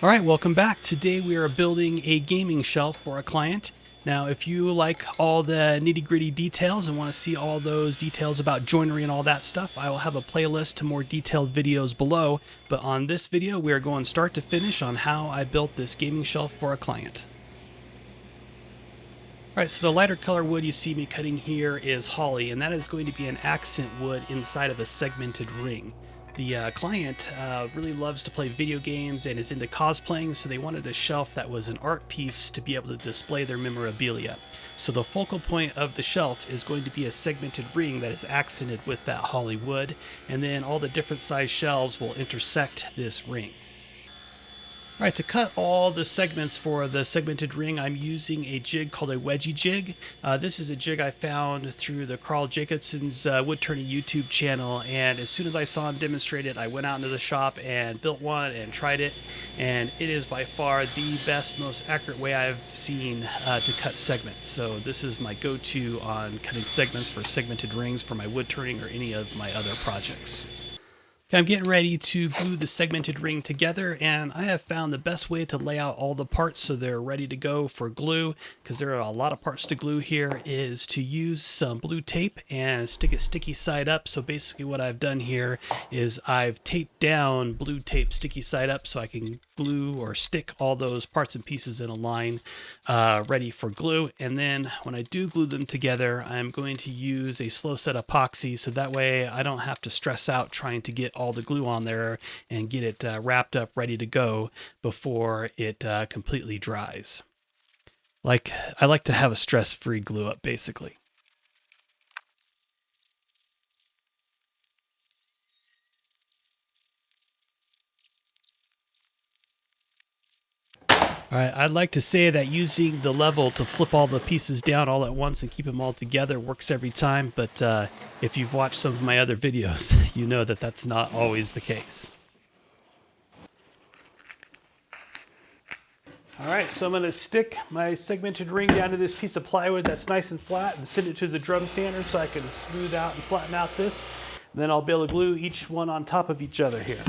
All right, welcome back. Today we are building a gaming shelf for a client. Now, if you like all the nitty-gritty details and want to see all those details about joinery and all that stuff, I will have a playlist to more detailed videos below. But on this video, we are going start to finish on how I built this gaming shelf for a client. All right, so the lighter color wood you see me cutting here is holly, and that is going to be an accent wood inside of a segmented ring. The client really loves to play video games and is into cosplaying, so they wanted a shelf that was an art piece to be able to display their memorabilia. So the focal point of the shelf is going to be a segmented ring that is accented with that holly wood, and then all the different size shelves will intersect this ring. All right, to cut all the segments for the segmented ring, I'm using a jig called a wedgie jig. This is a jig I found through the Carl Jacobson's wood turning YouTube channel, and as soon as I saw him demonstrate it, I went out into the shop and built one and tried it, and it is by far the best, most accurate way I've seen to cut segments. So this is my go-to on cutting segments for segmented rings for my wood turning or any of my other projects. Okay, I'm getting ready to glue the segmented ring together, and I have found the best way to lay out all the parts so they're ready to go for glue, because there are a lot of parts to glue here, is to use some blue tape and stick it sticky side up. So basically what I've done here is I've taped down blue tape sticky side up so I can glue or stick all those parts and pieces in a line ready for glue. And then when I do glue them together, I'm going to use a slow set epoxy, so that way I don't have to stress out trying to get all the glue on there and get it wrapped up ready to go before it completely dries. I like to have a stress-free glue up basically. All right, I'd like to say that using the level to flip all the pieces down all at once and keep them all together works every time, but if you've watched some of my other videos, you know that that's not always the case. All right, so I'm going to stick my segmented ring down to this piece of plywood that's nice and flat and send it to the drum sander so I can smooth out and flatten out this. And then I'll be able to glue each one on top of each other here.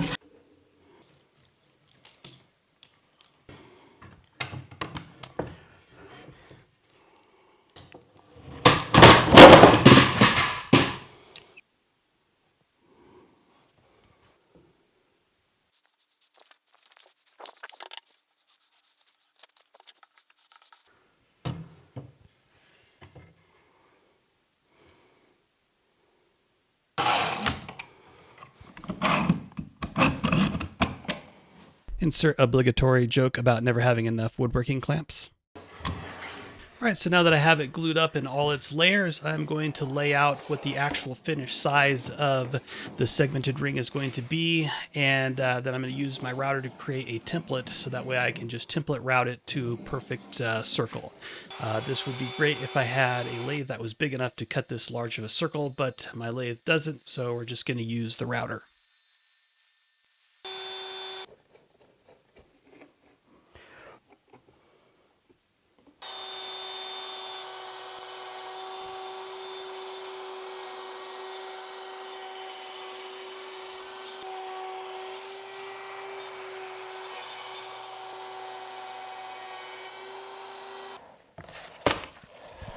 Insert obligatory joke about never having enough woodworking clamps. All right, so now that I have it glued up in all its layers, I'm going to lay out what the actual finished size of the segmented ring is going to be, and then I'm going to use my router to create a template so that way I can just template route it to perfect circle. This would be great if I had a lathe that was big enough to cut this large of a circle, but my lathe doesn't, so we're just going to use the router.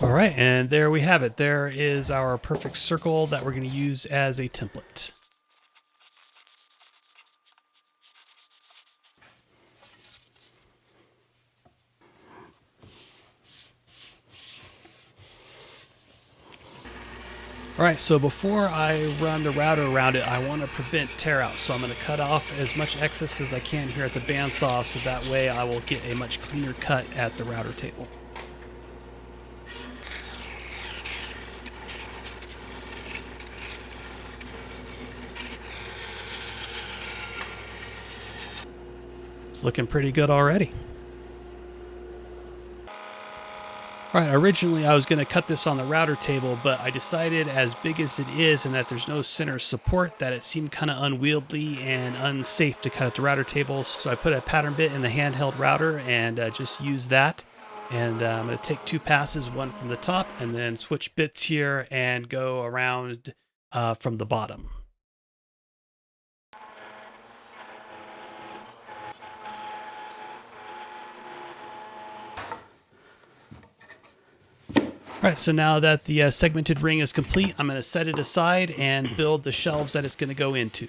All right, and there we have it. There is our perfect circle that we're going to use as a template. All right, so before I run the router around it, I want to prevent tear out. So I'm going to cut off as much excess as I can here at the bandsaw, so that way I will get a much cleaner cut at the router table. It's looking pretty good already. All right, originally I was going to cut this on the router table, but I decided as big as it is and that there's no center support that it seemed kind of unwieldy and unsafe to cut at the router table. So I put a pattern bit in the handheld router and just used that. And I'm going to take two passes, one from the top, and then switch bits here and go around from the bottom. All right, so now that the segmented ring is complete, I'm going to set it aside and build the shelves that it's going to go into.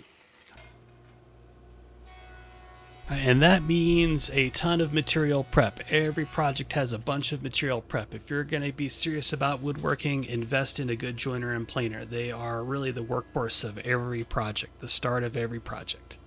And that means a ton of material prep. Every project has a bunch of material prep. If you're going to be serious about woodworking, invest in a good joiner and planer. They are really the workhorse of every project, the start of every project.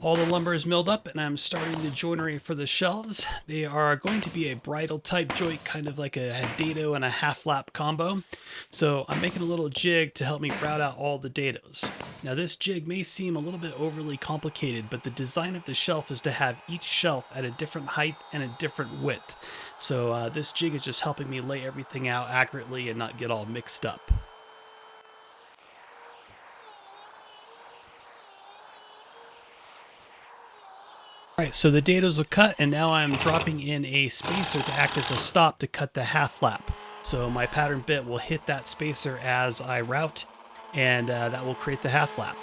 All the lumber is milled up and I'm starting the joinery for the shelves. They are going to be a bridal type joint, kind of like a dado and a half lap combo. So I'm making a little jig to help me route out all the dados. Now this jig may seem a little bit overly complicated, but the design of the shelf is to have each shelf at a different height and a different width. So this jig is just helping me lay everything out accurately and not get all mixed up. All right, so the dados are cut, and now I'm dropping in a spacer to act as a stop to cut the half lap. So my pattern bit will hit that spacer as I route, and that will create the half lap.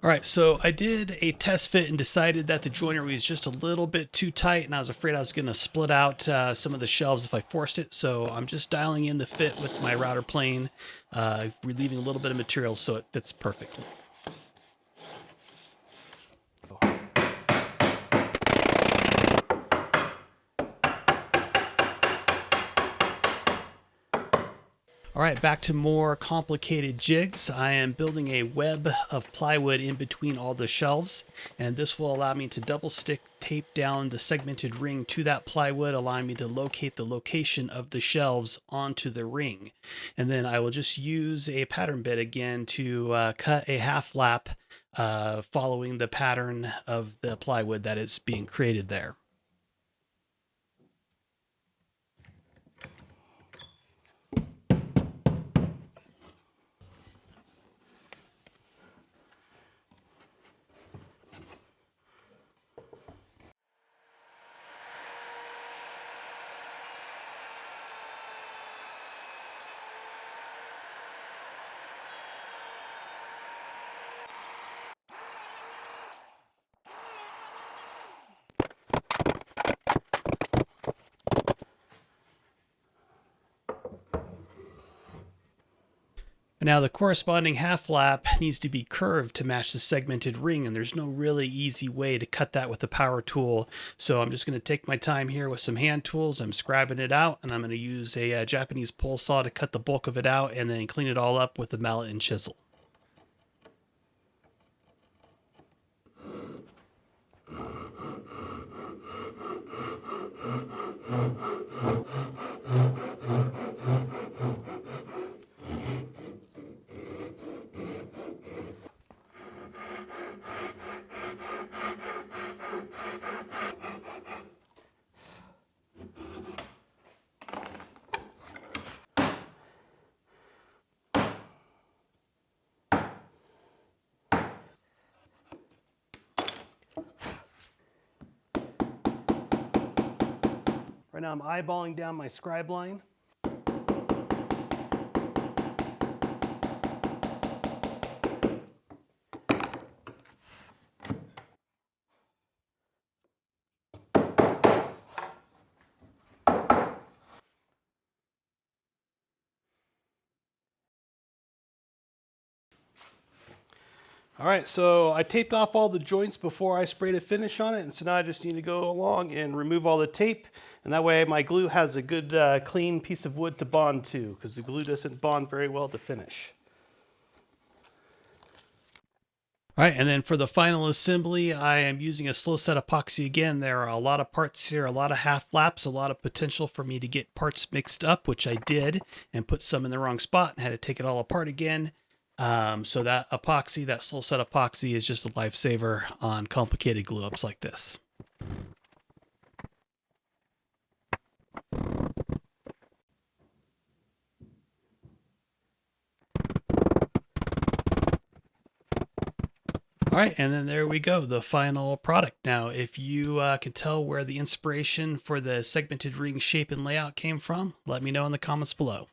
All right, so I did a test fit and decided that the joinery was just a little bit too tight, and I was afraid I was going to split out some of the shelves if I forced it. So I'm just dialing in the fit with my router plane, relieving a little bit of material so it fits perfectly. All right, back to more complicated jigs. I am building a web of plywood in between all the shelves, and this will allow me to double stick tape down the segmented ring to that plywood, allowing me to locate the location of the shelves onto the ring. And then I will just use a pattern bit again to cut a half lap following the pattern of the plywood that is being created there. Now the corresponding half lap needs to be curved to match the segmented ring, and there's no really easy way to cut that with the power tool. So I'm just going to take my time here with some hand tools. I'm scribing it out, and I'm going to use a Japanese pole saw to cut the bulk of it out and then clean it all up with a mallet and chisel. Right now I'm eyeballing down my scribe line. All right, so I taped off all the joints before I sprayed a finish on it, and so now I just need to go along and remove all the tape, and that way my glue has a good clean piece of wood to bond to, because the glue doesn't bond very well to finish. All right, and then for the final assembly, I am using a slow set epoxy again. There are a lot of parts here, a lot of half laps, a lot of potential for me to get parts mixed up, which I did, and put some in the wrong spot and had to take it all apart again. So that epoxy, that slow set epoxy, is just a lifesaver on complicated glue ups like this. All right, and then there we go, the final product. Now, if you can tell where the inspiration for the segmented ring shape and layout came from, let me know in the comments below.